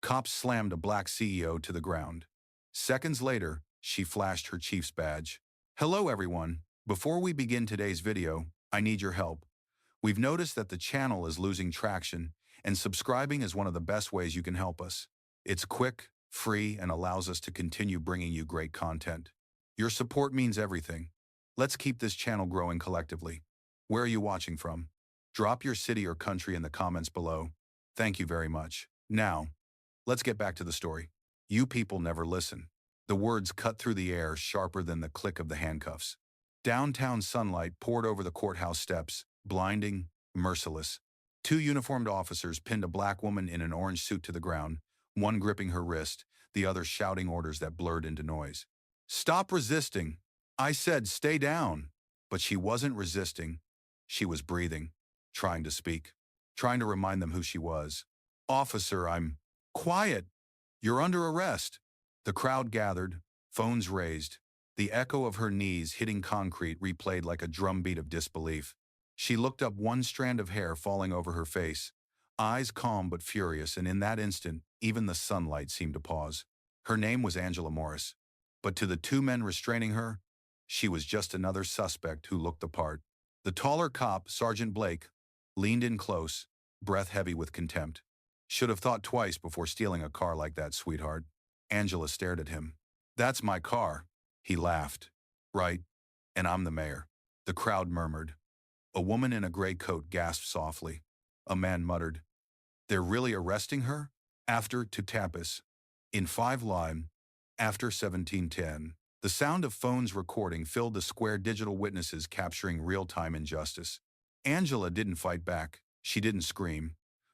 Cops slammed a black CEO to the ground. Seconds later, she flashed her chief's badge. Hello everyone. Before we begin today's video, I need your help. We've noticed that the channel is losing traction, and subscribing is one of the best ways you can help us. It's quick, free, and allows us to continue bringing you great content. Your support means everything. Let's keep this channel growing collectively. Where are you watching from? Drop your city or country in the comments below. Thank you very much. Now, let's get back to the story. You people never listen. The words cut through the air sharper than the click of the handcuffs. Downtown sunlight poured over the courthouse steps, blinding, merciless. Two uniformed officers pinned a black woman in an orange suit to the ground, one gripping her wrist, the other shouting orders that blurred into noise. Stop resisting! I said stay down! But she wasn't resisting. She was breathing, trying to speak, trying to remind them who she was. Officer, I'm... Quiet! You're under arrest! The crowd gathered, phones raised. The echo of her knees hitting concrete replayed like a drumbeat of disbelief. She looked up, one strand of hair falling over her face, eyes calm but furious, and in that instant, even the sunlight seemed to pause. Her name was Angela Morris, but to the two men restraining her, she was just another suspect who looked the part. The taller cop, Sergeant Blake, leaned in close, breath heavy with contempt. Should have thought twice before stealing a car like that, sweetheart. Angela stared at him. That's my car. He laughed. Right, and I'm the mayor. The crowd murmured. A woman in a gray coat gasped softly. A man muttered, they're really arresting her? After to Tapas. In 5 Lime. After 1710. The sound of phones recording filled the square, digital witnesses capturing real-time injustice. Angela didn't fight back. She didn't scream.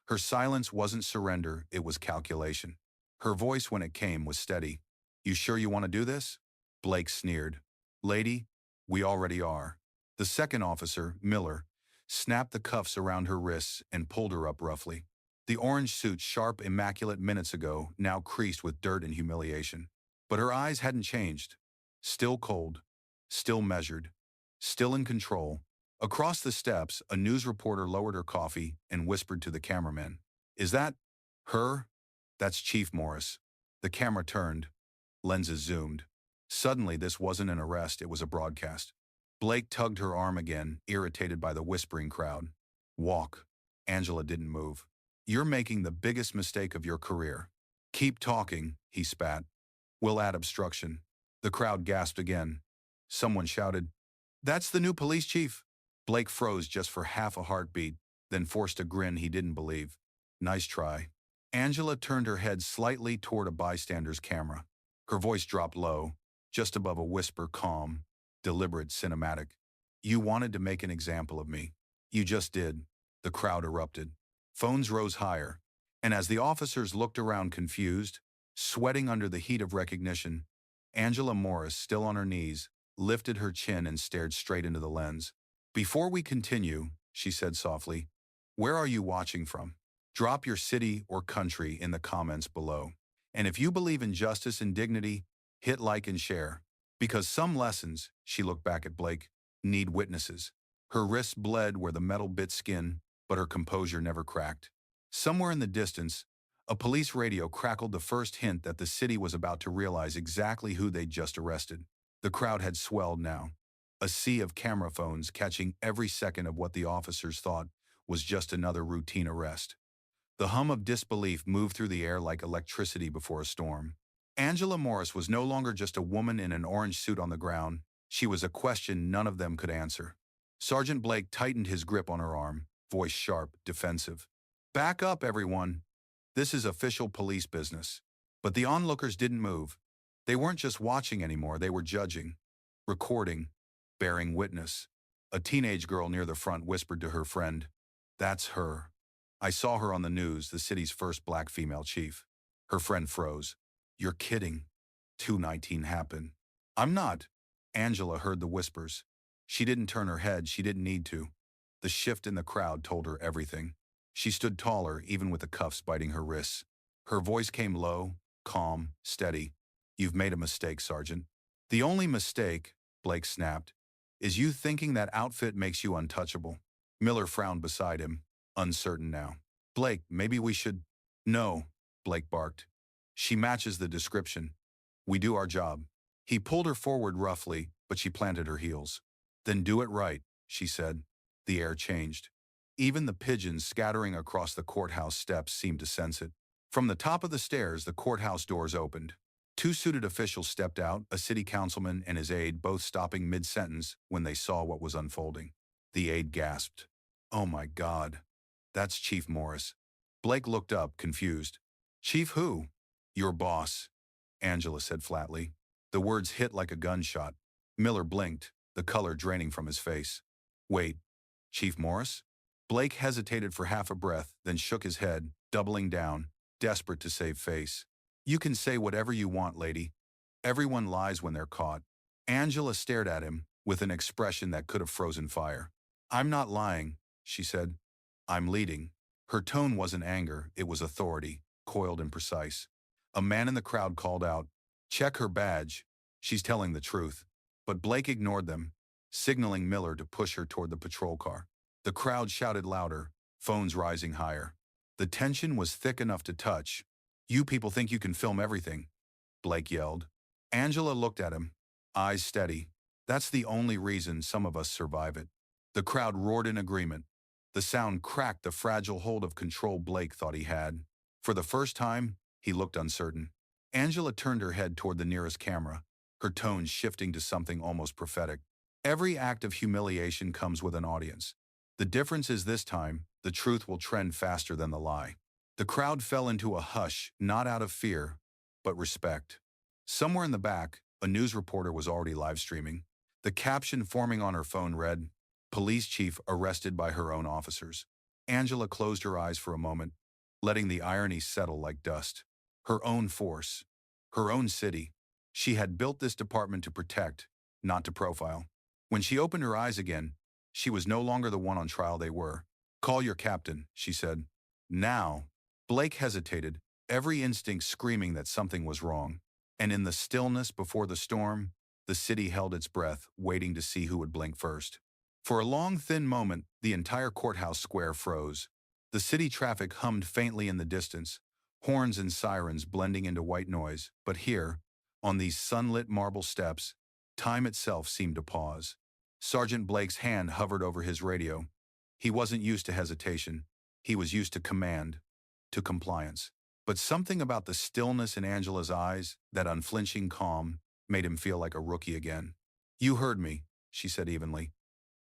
Her silence wasn't surrender, it was calculation. Her voice, when it came, was steady. You sure you want to do this? Blake sneered. Lady, we already are. The second officer, Miller, snapped the cuffs around her wrists and pulled her up roughly. The orange suit, sharp, immaculate minutes ago, now creased with dirt and humiliation. But her eyes hadn't changed. Still cold, still measured, still in control. Across the steps, a news reporter lowered her coffee and whispered to the cameraman. Is that her? That's Chief Morris. The camera turned. Lenses zoomed. Suddenly, this wasn't an arrest, it was a broadcast. Blake tugged her arm again, irritated by the whispering crowd. Walk. Angela didn't move. You're making the biggest mistake of your career. Keep talking, he spat. We'll add obstruction. The crowd gasped again. Someone shouted, that's the new police chief. Blake froze just for half a heartbeat, then forced a grin he didn't believe. Nice try. Angela turned her head slightly toward a bystander's camera. Her voice dropped low, just above a whisper, calm, deliberate, cinematic. You wanted to make an example of me. You just did. The crowd erupted. Phones rose higher, and as the officers looked around confused, sweating under the heat of recognition, Angela Morris, still on her knees, lifted her chin and stared straight into the lens. Before we continue, she said softly, where are you watching from? Drop your city or country in the comments below. And if you believe in justice and dignity, hit like and share. Because some lessons, she looked back at Blake, need witnesses. Her wrists bled where the metal bit skin, but her composure never cracked. Somewhere in the distance, a police radio crackled the first hint that the city was about to realize exactly who they'd just arrested. The crowd had swelled now, a sea of camera phones catching every second of what the officers thought was just another routine arrest. The hum of disbelief moved through the air like electricity before a storm. Angela Morris was no longer just a woman in an orange suit on the ground. She was a question none of them could answer. Sergeant Blake tightened his grip on her arm, voice sharp, defensive. Back up, everyone. This is official police business. But the onlookers didn't move. They weren't just watching anymore, they were judging, recording, bearing witness. A teenage girl near the front whispered to her friend, that's her. I saw her on the news, the city's first black female chief. Her friend froze. You're kidding. 219 happened. I'm not. Angela heard the whispers. She didn't turn her head, she didn't need to. The shift in the crowd told her everything. She stood taller, even with the cuffs biting her wrists. Her voice came low, calm, steady. You've made a mistake, Sergeant. The only mistake, Blake snapped, is you thinking that outfit makes you untouchable. Miller frowned beside him, uncertain now. Blake, maybe we should... No. Blake barked. She matches the description. We do our job. He pulled her forward roughly, but she planted her heels. Then do it right, she said. The air changed. Even the pigeons scattering across the courthouse steps seemed to sense it. From the top of the stairs, the courthouse doors opened. Two suited officials stepped out, a city councilman and his aide both stopping mid-sentence when they saw what was unfolding. The aide gasped. Oh my God. That's Chief Morris. Blake looked up, confused. Chief who? Your boss, Angela said flatly. The words hit like a gunshot. Miller blinked, the color draining from his face. Wait, Chief Morris? Blake hesitated for half a breath, then shook his head, doubling down, desperate to save face. You can say whatever you want, lady. Everyone lies when they're caught. Angela stared at him with an expression that could have frozen fire. I'm not lying, she said. I'm leading. Her tone wasn't anger, it was authority, coiled and precise. A man in the crowd called out, check her badge. She's telling the truth. But Blake ignored them, signaling Miller to push her toward the patrol car. The crowd shouted louder, phones rising higher. The tension was thick enough to touch. You people think you can film everything, Blake yelled. Angela looked at him, eyes steady. That's the only reason some of us survive it. The crowd roared in agreement. The sound cracked the fragile hold of control Blake thought he had. For the first time, he looked uncertain. Angela turned her head toward the nearest camera, her tone shifting to something almost prophetic. Every act of humiliation comes with an audience. The difference is this time, the truth will trend faster than the lie. The crowd fell into a hush, not out of fear, but respect. Somewhere in the back, a news reporter was already live streaming. The caption forming on her phone read, Police chief arrested by her own officers. Angela closed her eyes for a moment, letting the irony settle like dust. Her own force, her own city. She had built this department to protect, not to profile. When she opened her eyes again, she was no longer the one on trial they were. Call your captain, she said. Now, Blake hesitated, every instinct screaming that something was wrong. And in the stillness before the storm, the city held its breath, waiting to see who would blink first. For a long, thin moment, the entire courthouse square froze. The city traffic hummed faintly in the distance, horns and sirens blending into white noise. But here, on these sunlit marble steps, time itself seemed to pause. Sergeant Blake's hand hovered over his radio. He wasn't used to hesitation. He was used to command, to compliance. But something about the stillness in Angela's eyes, that unflinching calm, made him feel like a rookie again. You heard me, she said evenly.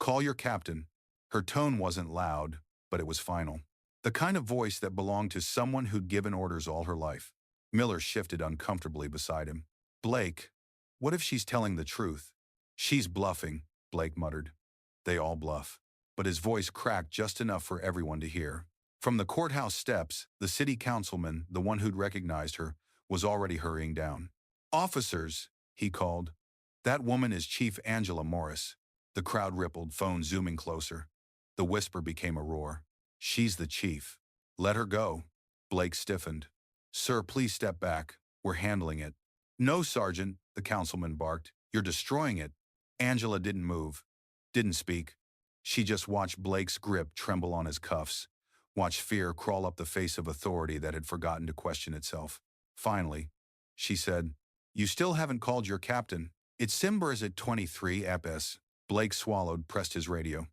Call your captain. Her tone wasn't loud, but it was final. The kind of voice that belonged to someone who'd given orders all her life. Miller shifted uncomfortably beside him. Blake, what if she's telling the truth? She's bluffing, Blake muttered. They all bluff. But his voice cracked just enough for everyone to hear. From the courthouse steps, the city councilman, the one who'd recognized her, was already hurrying down. Officers, he called. That woman is Chief Angela Morris. The crowd rippled, phone zooming closer. The whisper became a roar. She's the chief. Let her go. Blake stiffened. Sir, please step back. We're handling it. No, Sergeant, the councilman barked. You're destroying it. Angela didn't move. Didn't speak. She just watched Blake's grip tremble on his cuffs. Watched fear crawl up the face of authority that had forgotten to question itself. Finally, she said, You still haven't called your captain. It's Simbers at 23 EPS. Blake swallowed, pressed his radio.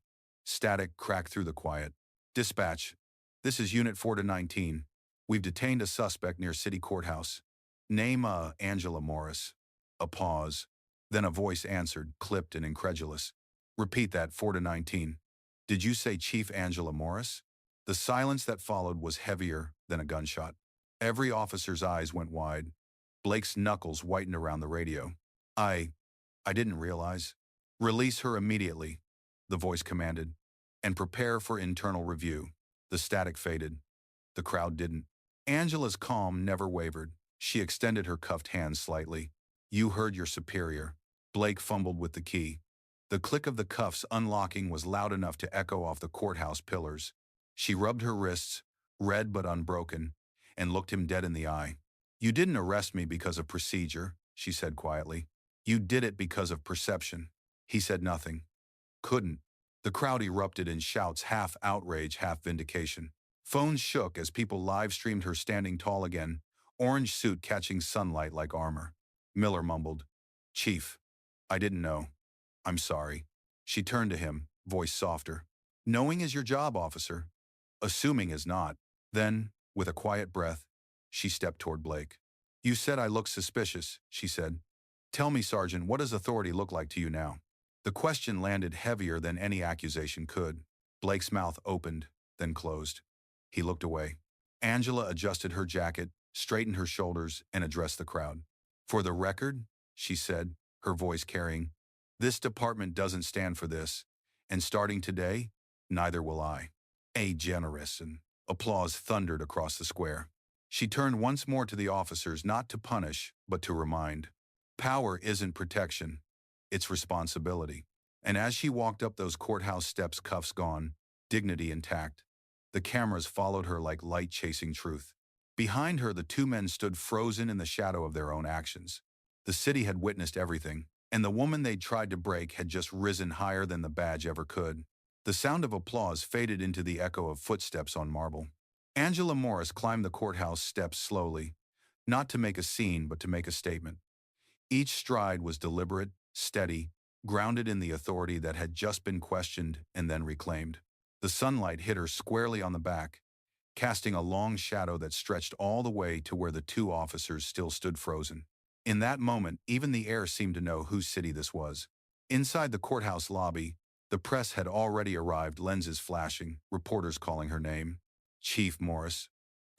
Static cracked through the quiet. Dispatch. This is Unit 4 to 19. We've detained a suspect near City Courthouse. Name, Angela Morris. A pause. Then a voice answered, clipped and incredulous. Repeat that, 4 to 19. Did you say Chief Angela Morris? The silence that followed was heavier than a gunshot. Every officer's eyes went wide. Blake's knuckles whitened around the radio. I didn't realize. Release her immediately, the voice commanded, and prepare for internal review. The static faded. The crowd didn't. Angela's calm never wavered. She extended her cuffed hand slightly. You heard your superior. Blake fumbled with the key. The click of the cuffs unlocking was loud enough to echo off the courthouse pillars. She rubbed her wrists, red but unbroken, and looked him dead in the eye. You didn't arrest me because of procedure, she said quietly. You did it because of perception. He said nothing. Couldn't. The crowd erupted in shouts, half outrage, half vindication. Phones shook as people live-streamed her standing tall again, orange suit catching sunlight like armor. Miller mumbled, "Chief, I didn't know. I'm sorry." She turned to him, voice softer. "Knowing is your job, officer. Assuming is not." Then, with a quiet breath, she stepped toward Blake. "You said I looked suspicious," she said. "Tell me, Sergeant, what does authority look like to you now?" The question landed heavier than any accusation could. Blake's mouth opened, then closed. He looked away. Angela adjusted her jacket, straightened her shoulders, and addressed the crowd. "For the record," she said, her voice carrying, "this department doesn't stand for this, and starting today, neither will I." A generous and applause thundered across the square. She turned once more to the officers, not to punish, but to remind. Power isn't protection, it's responsibility. And as she walked up those courthouse steps, cuffs gone, dignity intact, the cameras followed her like light chasing truth. Behind her, the two men stood frozen in the shadow of their own actions. The city had witnessed everything, and the woman they'd tried to break had just risen higher than the badge ever could. The sound of applause faded into the echo of footsteps on marble. Angela Morris climbed the courthouse steps slowly, not to make a scene but to make a statement. Each stride was deliberate, steady, grounded in the authority that had just been questioned and then reclaimed. The sunlight hit her squarely on the back, casting a long shadow that stretched all the way to where the two officers still stood frozen. In that moment, even the air seemed to know whose city this was. Inside the courthouse lobby, the press had already arrived, lenses flashing, reporters calling her name. "Chief Morris,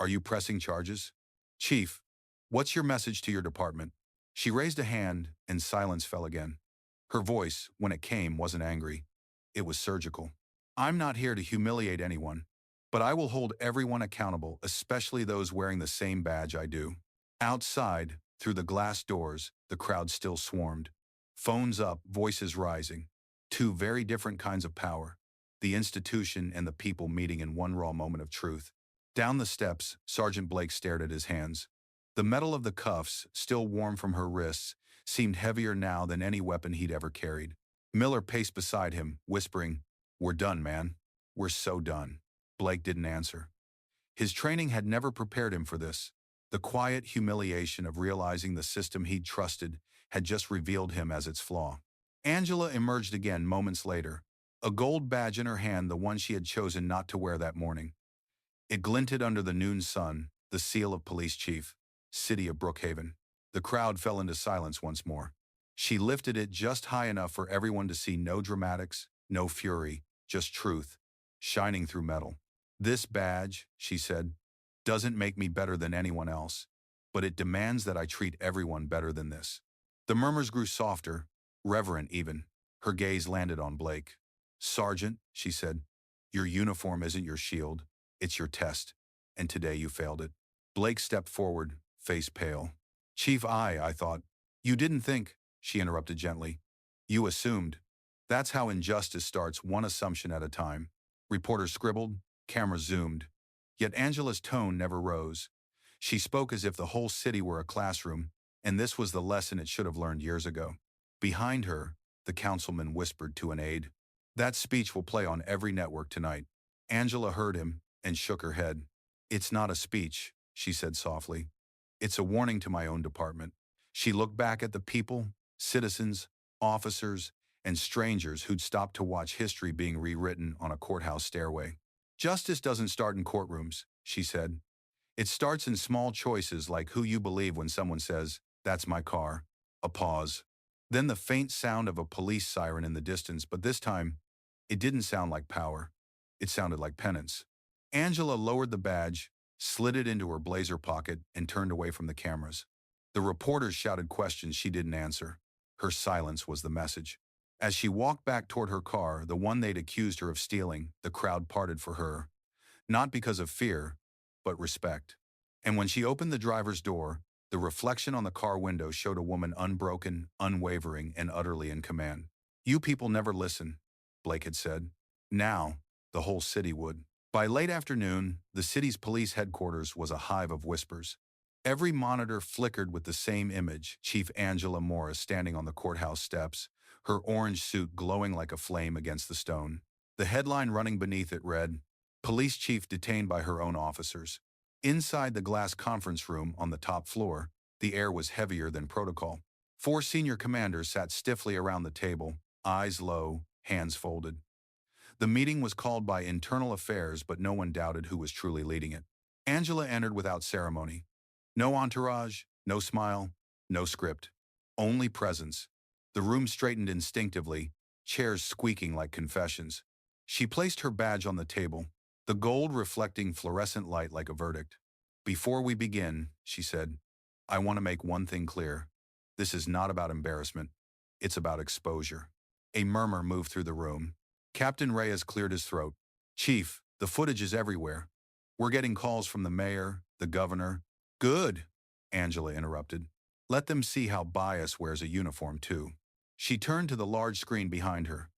are you pressing charges?" "Chief, what's your message to your department?" She raised a hand, and silence fell again. Her voice, when it came, wasn't angry. It was surgical. "I'm not here to humiliate anyone, but I will hold everyone accountable, especially those wearing the same badge I do." Outside, through the glass doors, the crowd still swarmed. Phones up, voices rising. Two very different kinds of power. The institution and the people meeting in one raw moment of truth. Down the steps, Sergeant Blake stared at his hands. The metal of the cuffs, still warm from her wrists, seemed heavier now than any weapon he'd ever carried. Miller paced beside him, whispering, "We're done, man. We're so done." Blake didn't answer. His training had never prepared him for this. The quiet humiliation of realizing the system he'd trusted had just revealed him as its flaw. Angela emerged again moments later, a gold badge in her hand, the one she had chosen not to wear that morning. It glinted under the noon sun, the seal of police chief, City of Brookhaven. The crowd fell into silence once more. She lifted it just high enough for everyone to see no dramatics, no fury, just truth, shining through metal. "This badge," she said, "doesn't make me better than anyone else, but it demands that I treat everyone better than this." The murmurs grew softer, reverent even. Her gaze landed on Blake. "Sergeant," she said, "your uniform isn't your shield, it's your test, and today you failed it." Blake stepped forward, face pale. "Chief, I thought—" "You didn't think," she interrupted gently. "You assumed. That's how injustice starts, one assumption at a time." Reporters scribbled, cameras zoomed. Yet Angela's tone never rose. She spoke as if the whole city were a classroom, and this was the lesson it should have learned years ago. Behind her, the councilman whispered to an aide, "That speech will play on every network tonight." Angela heard him and shook her head. "It's not a speech," she said softly. "It's a warning to my own department." She looked back at the people, citizens, officers, and strangers who'd stopped to watch history being rewritten on a courthouse stairway. "Justice doesn't start in courtrooms," she said. "It starts in small choices like who you believe when someone says, 'That's my car.'" A pause. Then the faint sound of a police siren in the distance, but this time, it didn't sound like power. It sounded like penance. Angela lowered the badge, slid it into her blazer pocket, and turned away from the cameras. The reporters shouted questions she didn't answer. Her silence was the message. As she walked back toward her car, the one they'd accused her of stealing, the crowd parted for her. Not because of fear, but respect. And when she opened the driver's door, the reflection on the car window showed a woman unbroken, unwavering, and utterly in command. "You people never listen," Blake had said. Now, the whole city would. By late afternoon, the city's police headquarters was a hive of whispers. Every monitor flickered with the same image, Chief Angela Morris standing on the courthouse steps, her orange suit glowing like a flame against the stone. The headline running beneath it read, Police chief detained by her own officers. Inside the glass conference room on the top floor, the air was heavier than protocol. 4 senior commanders sat stiffly around the table, eyes low, hands folded. The meeting was called by Internal Affairs, but no one doubted who was truly leading it. Angela entered without ceremony. No entourage, no smile, no script. Only presence. The room straightened instinctively, chairs squeaking like confessions. She placed her badge on the table, the gold reflecting fluorescent light like a verdict. "Before we begin," she said, "I want to make one thing clear. This is not about embarrassment. It's about exposure." A murmur moved through the room. Captain Reyes cleared his throat. "Chief, the footage is everywhere. We're getting calls from the mayor, the governor." "Good," Angela interrupted. "Let them see how bias wears a uniform too." She turned to the large screen behind her.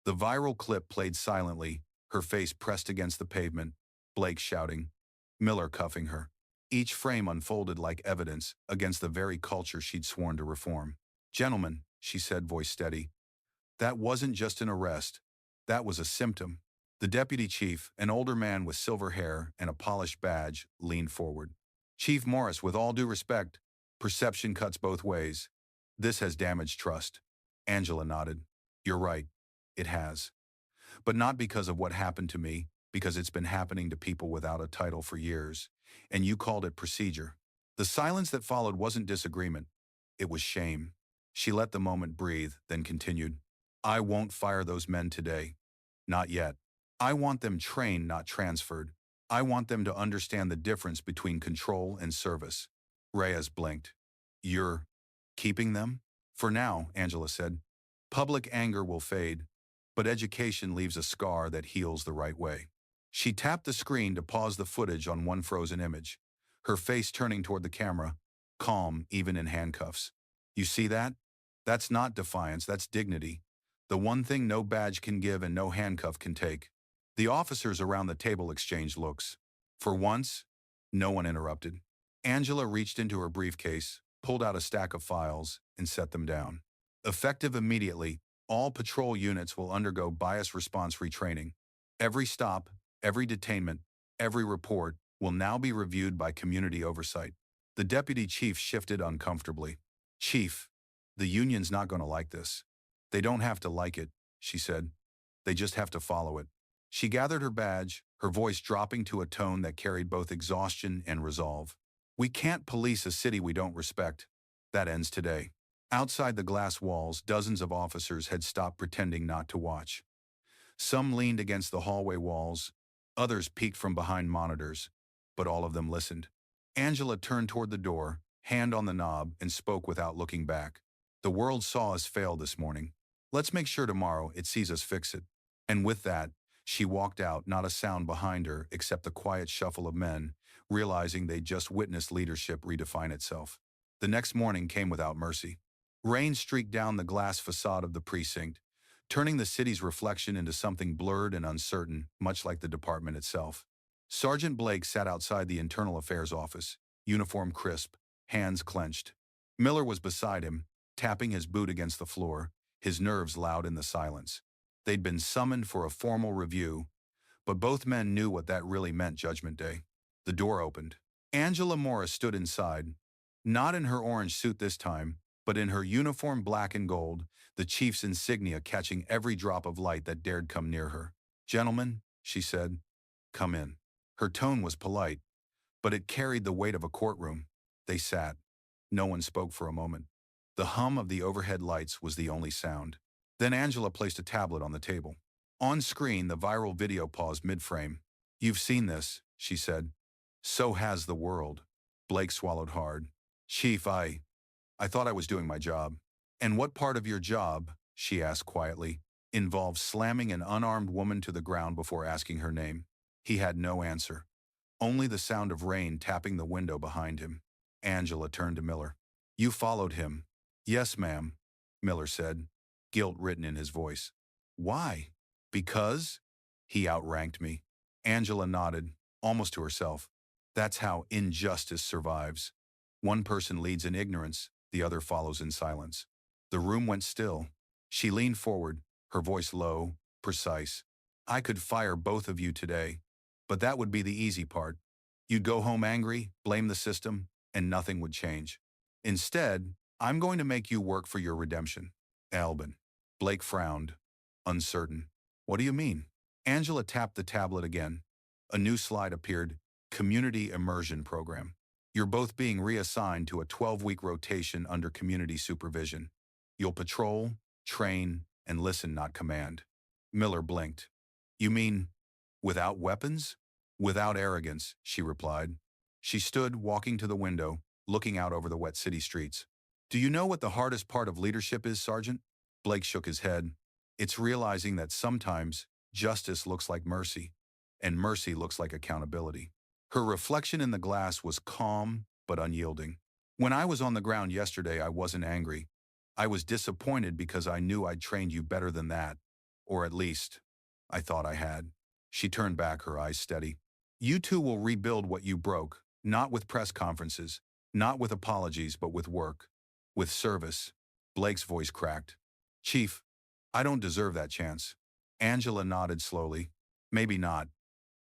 The viral clip played silently, her face pressed against the pavement, Blake shouting, Miller cuffing her. Each frame unfolded like evidence against the very culture she'd sworn to reform. "Gentlemen," she said, voice steady, "that wasn't just an arrest. That was a symptom." The deputy chief, an older man with silver hair and a polished badge, leaned forward. "Chief Morris, with all due respect, perception cuts both ways. This has damaged trust." Angela nodded. "You're right. It has. But not because of what happened to me, because it's been happening to people without a title for years. And you called it procedure." The silence that followed wasn't disagreement. It was shame. She let the moment breathe, then continued. "I won't fire those men today. Not yet. I want them trained, not transferred. I want them to understand the difference between control and service." Reyes blinked. "You're keeping them?" "For now," Angela said. "Public anger will fade, but education leaves a scar that heals the right way." She tapped the screen to pause the footage on one frozen image, her face turning toward the camera, calm even in handcuffs. "You see that? That's not defiance, that's dignity. The one thing no badge can give and no handcuff can take." The officers around the table exchanged looks. For once, no one interrupted. Angela reached into her briefcase, pulled out a stack of files, and set them down. "Effective immediately, all patrol units will undergo bias response retraining. Every stop, every detainment, every report will now be reviewed by community oversight." The deputy chief shifted uncomfortably. "Chief, the union's not going to like this." "They don't have to like it," she said. "They just have to follow it." She gathered her badge, her voice dropping to a tone that carried both exhaustion and resolve. "We can't police a city we don't respect. That ends today." Outside the glass walls, dozens of officers had stopped pretending not to watch. Some leaned against the hallway walls, others peeked from behind monitors, but all of them listened. Angela turned toward the door, hand on the knob, and spoke without looking back. "The world saw us fail this morning. Let's make sure tomorrow it sees us fix it." And with that, she walked out, not a sound behind her except the quiet shuffle of men, realizing they'd just witnessed leadership redefine itself. The next morning came without mercy. Rain streaked down the glass facade of the precinct, turning the city's reflection into something blurred and uncertain, much like the department itself. Sergeant Blake sat outside the Internal Affairs office, uniform crisp, hands clenched. Miller was beside him, tapping his boot against the floor, his nerves loud in the silence. They'd been summoned for a formal review, but both men knew what that really meant Judgment Day. The door opened. Angela Morris stood inside, not in her orange suit this time, but in her uniform black and gold, the chief's insignia catching every drop of light that dared come near her. "Gentlemen," she said, "come in." Her tone was polite, but it carried the weight of a courtroom. They sat. No one spoke for a moment. The hum of the overhead lights was the only sound. Then Angela placed a tablet on the table. On screen, the viral video paused mid-frame. "You've seen this," she said. "So has the world." Blake swallowed hard. "Chief, I thought I was doing my job." "And what part of your job," she asked quietly, "involves slamming an unarmed woman to the ground before asking her name?" He had no answer. Only the sound of rain tapping the window behind him. Angela turned to Miller. "You followed him." "Yes, ma'am," Miller said, guilt written in his voice. "Why?" "Because he outranked me." Angela nodded, almost to herself. That's how injustice survives. One person leads in ignorance, the other follows in silence. The room went still. She leaned forward, her voice low, precise. "I could fire both of you today. But that would be the easy part. You'd go home angry, blame the system, and nothing would change. Instead, I'm going to make you work for your redemption. Albin. Blake frowned, uncertain. What do you mean? Angela tapped the tablet again. A new slide appeared. Community Immersion Program. You're both being reassigned to a 12-week rotation under community supervision. You'll patrol, train, and listen, not command. Miller blinked. You mean, without weapons? Without arrogance, she replied. She stood, walking to the window, looking out over the wet city streets. Do you know what the hardest part of leadership is, Sergeant? Blake shook his head. It's realizing that sometimes justice looks like mercy, and mercy looks like accountability. Her reflection in the glass was calm but unyielding. When I was on the ground yesterday, I wasn't angry. I was disappointed because I knew I'd trained you better than that, or at least, I thought I had. She turned back, her eyes steady. You two will rebuild what you broke, not with press conferences, not with apologies, but with work, with service. Blake's voice cracked. Chief, I don't deserve that chance. Angela nodded slowly. Maybe not,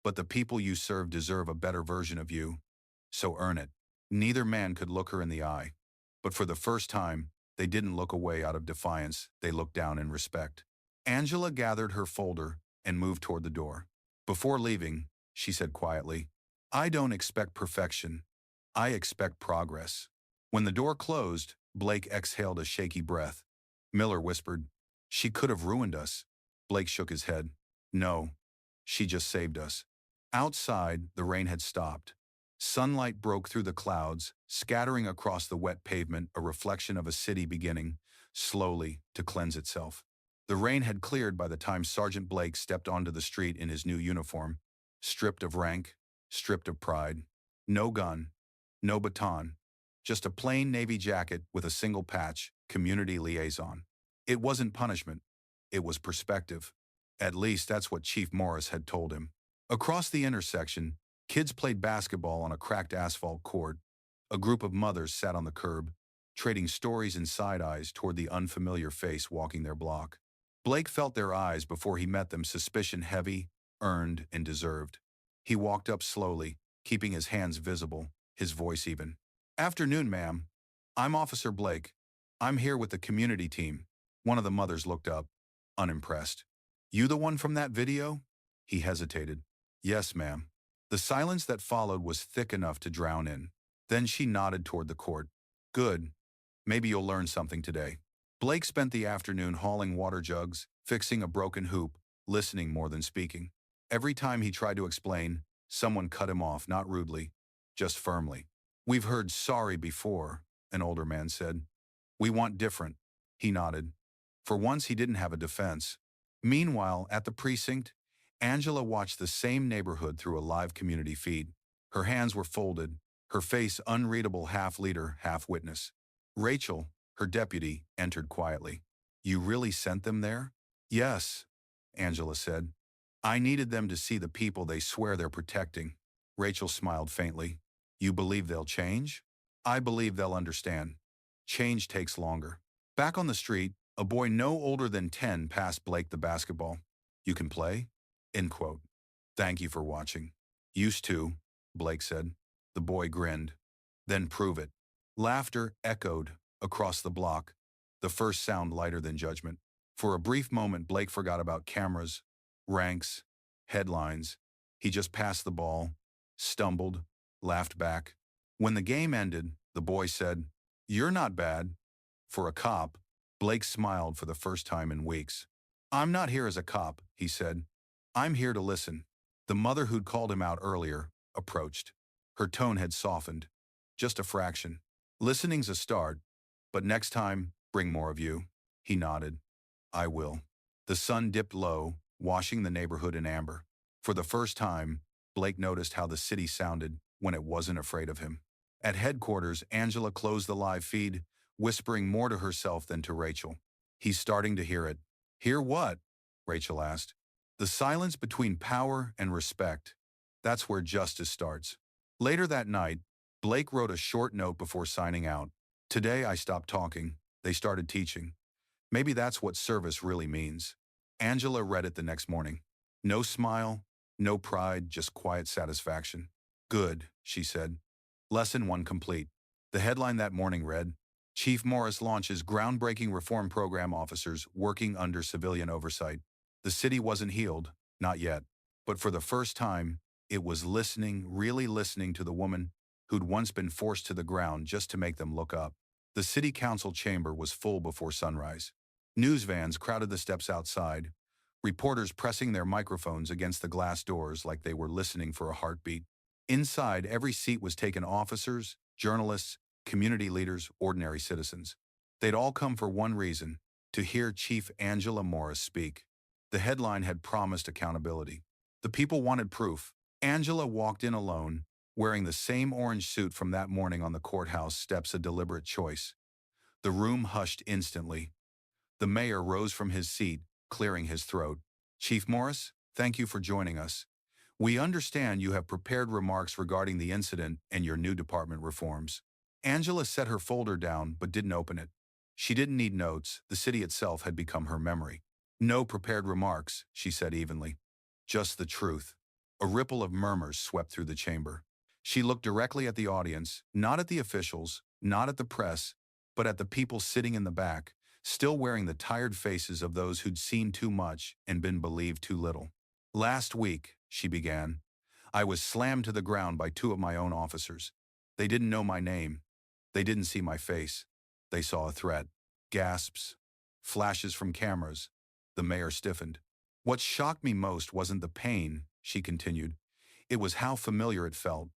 but the people you serve deserve a better version of you, so earn it. Neither man could look her in the eye, but for the first time, they didn't look away out of defiance, they looked down in respect. Angela gathered her folder and moved toward the door. Before leaving, she said quietly, I don't expect perfection. I expect progress. When the door closed, Blake exhaled a shaky breath. Miller whispered, She could have ruined us. Blake shook his head. No, she just saved us. Outside, the rain had stopped. Sunlight broke through the clouds, scattering across the wet pavement, a reflection of a city beginning, slowly, to cleanse itself. The rain had cleared by the time Sergeant Blake stepped onto the street in his new uniform, stripped of rank, stripped of pride. No gun, no baton, just a plain navy jacket with a single patch, community liaison. It wasn't punishment, it was perspective. At least that's what Chief Morris had told him. Across the intersection, kids played basketball on a cracked asphalt court. A group of mothers sat on the curb, trading stories and side-eyes toward the unfamiliar face walking their block. Blake felt their eyes before he met them, suspicion heavy, earned, and deserved. He walked up slowly, keeping his hands visible, his voice even. Afternoon, ma'am. I'm Officer Blake. I'm here with the community team. One of the mothers looked up, unimpressed. You the one from that video? He hesitated. Yes, ma'am. The silence that followed was thick enough to drown in. Then she nodded toward the court. Good. Maybe you'll learn something today. Blake spent the afternoon hauling water jugs, fixing a broken hoop, listening more than speaking. Every time he tried to explain, someone cut him off, not rudely, just firmly. We've heard sorry before, an older man said. We want different. He nodded. For once he didn't have a defense. Meanwhile, at the precinct, Angela watched the same neighborhood through a live community feed. Her hands were folded, her face unreadable, half leader, half witness. Rachel, her deputy, entered quietly. You really sent them there? Yes, Angela said. I needed them to see the people they swear they're protecting. Rachel smiled faintly. You believe they'll change? I believe they'll understand. Change takes longer. Back on the street, a boy no older than 10 passed Blake the basketball. You can play? End quote. Thank you for watching. Used to, Blake said. The boy grinned. Then prove it. Laughter echoed across the block, the first sound lighter than judgment. For a brief moment, Blake forgot about cameras, ranks, headlines. He just passed the ball, stumbled, laughed back. When the game ended, the boy said, You're not bad. For a cop, Blake smiled for the first time in weeks. I'm not here as a cop, he said. I'm here to listen. The mother who'd called him out earlier approached. Her tone had softened, just a fraction. Listening's a start, but next time, bring more of you. He nodded. I will. The sun dipped low, washing the neighborhood in amber. For the first time, Blake noticed how the city sounded when it wasn't afraid of him. At headquarters, Angela closed the live feed, whispering more to herself than to Rachel. He's starting to hear it. Hear what? Rachel asked. The silence between power and respect. That's where justice starts. Later that night, Blake wrote a short note before signing out. Today I stopped talking. They started teaching. Maybe that's what service really means. Angela read it the next morning. No smile, No pride, just quiet satisfaction. Good, she said. Lesson 1 complete. The headline that morning read, Chief Morris launches groundbreaking reform program, officers working under civilian oversight. The city wasn't healed, not yet. But for the first time, it was listening, really listening to the woman who'd once been forced to the ground just to make them look up. The city council chamber was full before sunrise. News vans crowded the steps outside, reporters pressing their microphones against the glass doors like they were listening for a heartbeat. Inside, every seat was taken officers, journalists, community leaders, ordinary citizens. They'd all come for one reason, to hear Chief Angela Morris speak. The headline had promised accountability. The people wanted proof. Angela walked in alone, wearing the same orange suit from that morning on the courthouse steps, a deliberate choice. The room hushed instantly. The mayor rose from his seat, clearing his throat. Chief Morris, thank you for joining us. We understand you have prepared remarks regarding the incident and your new department reforms. Angela set her folder down but didn't open it. She didn't need notes, the city itself had become her memory. No prepared remarks, she said evenly. Just the truth. A ripple of murmurs swept through the chamber. She looked directly at the audience, not at the officials, not at the press, but at the people sitting in the back, still wearing the tired faces of those who'd seen too much and been believed too little. Last week, she began, I was slammed to the ground by two of my own officers. They didn't know my name. They didn't see my face. They saw a threat. Gasps. Flashes from cameras. The mayor stiffened. What shocked me most wasn't the pain, she continued. It was how familiar it felt.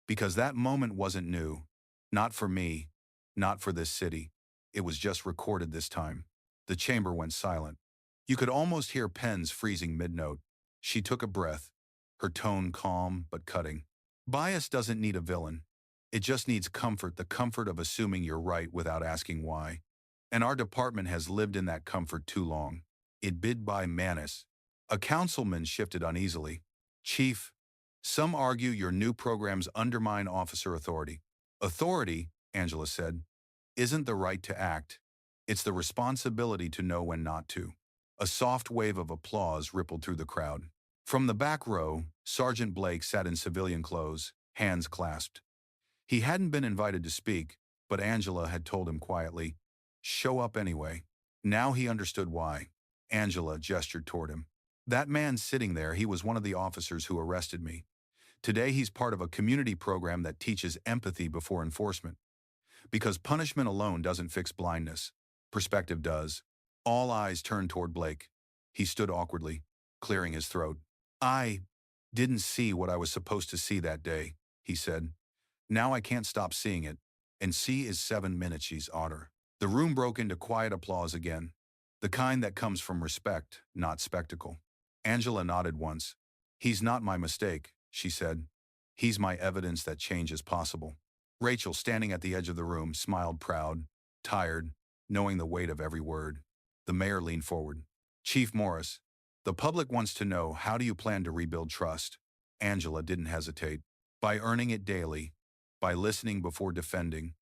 Because that moment wasn't new. Not for me. Not for this city. It was just recorded this time. The chamber went silent. You could almost hear pens freezing mid-note. She took a breath, her tone calm but cutting. Bias doesn't need a villain. It just needs comfort, the comfort of assuming you're right without asking why. And our department has lived in that comfort too long. It bid by Manus. A councilman shifted uneasily. Chief, some argue your new programs undermine officer authority. Authority, Angela said, isn't the right to act. It's the responsibility to know when not to. A soft wave of applause rippled through the crowd. From the back row, Sergeant Blake sat in civilian clothes, hands clasped. He hadn't been invited to speak, but Angela had told him quietly, show up anyway. Now he understood why. Angela gestured toward him. That man sitting there, he was one of the officers who arrested me. Today he's part of a community program that teaches empathy before enforcement. Because punishment alone doesn't fix blindness. Perspective does. All eyes turned toward Blake. He stood awkwardly, clearing his throat. I didn't see what I was supposed to see that day, he said. Now I can't stop seeing it. And C is 7 minutes, she's otter. The room broke into quiet applause again. The kind that comes from respect, not spectacle. Angela nodded once. He's not my mistake, she said. He's my evidence that change is possible. Rachel, standing at the edge of the room, smiled proud, tired, knowing the weight of every word. The mayor leaned forward. Chief Morris, the public wants to know, how do you plan to rebuild trust? Angela didn't hesitate. By earning it daily, by listening before defending,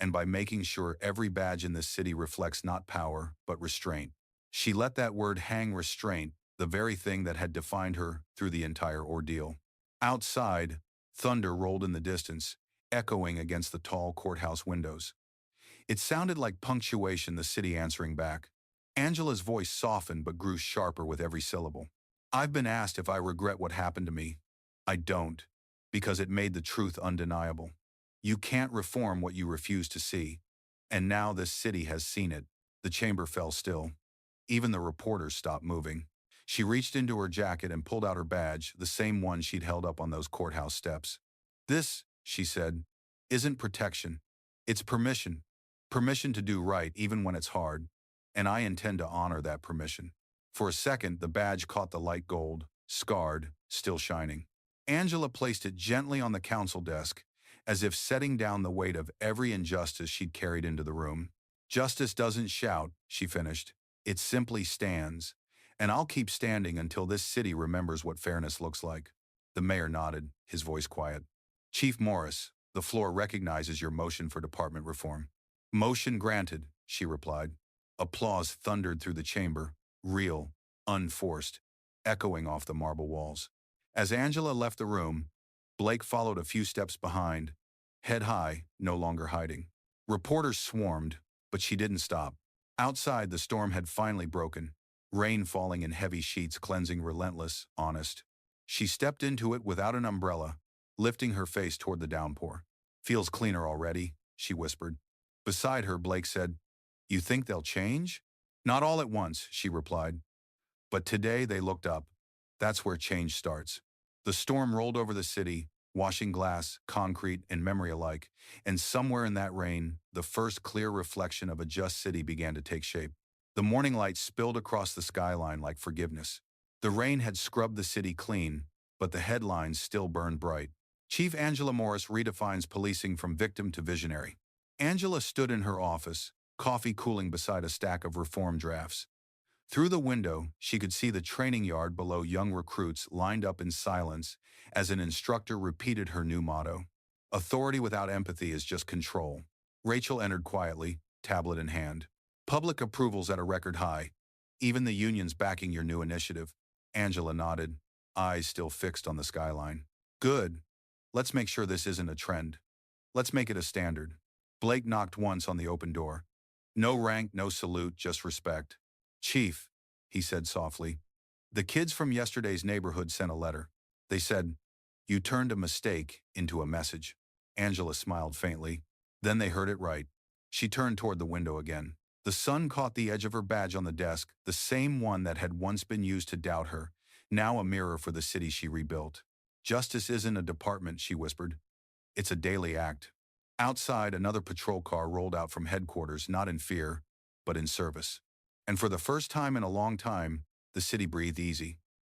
and by making sure every badge in this city reflects not power, but restraint. She let that word hang, restraint, the very thing that had defined her through the entire ordeal. Outside, thunder rolled in the distance, echoing against the tall courthouse windows. It sounded like punctuation, the city answering back. Angela's voice softened but grew sharper with every syllable. I've been asked if I regret what happened to me. I don't, because it made the truth undeniable. You can't reform what you refuse to see. And now this city has seen it. The chamber fell still. Even the reporters stopped moving. She reached into her jacket and pulled out her badge, the same one she'd held up on those courthouse steps. This, she said, isn't protection. It's permission. Permission to do right even when it's hard. And I intend to honor that permission. For a second, the badge caught the light gold, scarred, still shining. Angela placed it gently on the council desk, as if setting down the weight of every injustice she'd carried into the room. Justice doesn't shout, she finished. It simply stands. And I'll keep standing until this city remembers what fairness looks like. The mayor nodded, his voice quiet. Chief Morris, the floor recognizes your motion for department reform. Motion granted, she replied. Applause thundered through the chamber, real, unforced, echoing off the marble walls. As Angela left the room, Blake followed a few steps behind, head high, no longer hiding. Reporters swarmed, but she didn't stop. Outside, the storm had finally broken, rain falling in heavy sheets, cleansing, relentless, honest. She stepped into it without an umbrella, lifting her face toward the downpour. "Feels cleaner already," she whispered. Beside her, Blake said, "You think they'll change?" "Not all at once," she replied. But today they looked up. That's where change starts. The storm rolled over the city, washing glass, concrete, and memory alike, and somewhere in that rain, the first clear reflection of a just city began to take shape. The morning light spilled across the skyline like forgiveness. The rain had scrubbed the city clean, but the headlines still burned bright. Chief Angela Morris redefines policing from victim to visionary. Angela stood in her office, coffee cooling beside a stack of reform drafts. Through the window, she could see the training yard below, young recruits lined up in silence as an instructor repeated her new motto. "Authority without empathy is just control." Rachel entered quietly, tablet in hand. "Public approval's at a record high. Even the union's backing your new initiative." Angela nodded, eyes still fixed on the skyline. "Good. Let's make sure this isn't a trend. Let's make it a standard." Blake knocked once on the open door. No rank, no salute, just respect. "Chief," he said softly, "the kids from yesterday's neighborhood sent a letter. They said, you turned a mistake into a message." Angela smiled faintly. Then they heard it right. She turned toward the window again. The sun caught the edge of her badge on the desk, the same one that had once been used to doubt her, now a mirror for the city she rebuilt. "Justice isn't a department," she whispered. "It's a daily act." Outside, another patrol car rolled out from headquarters, not in fear, but in service. And for the first time in a long time, the city breathed easy.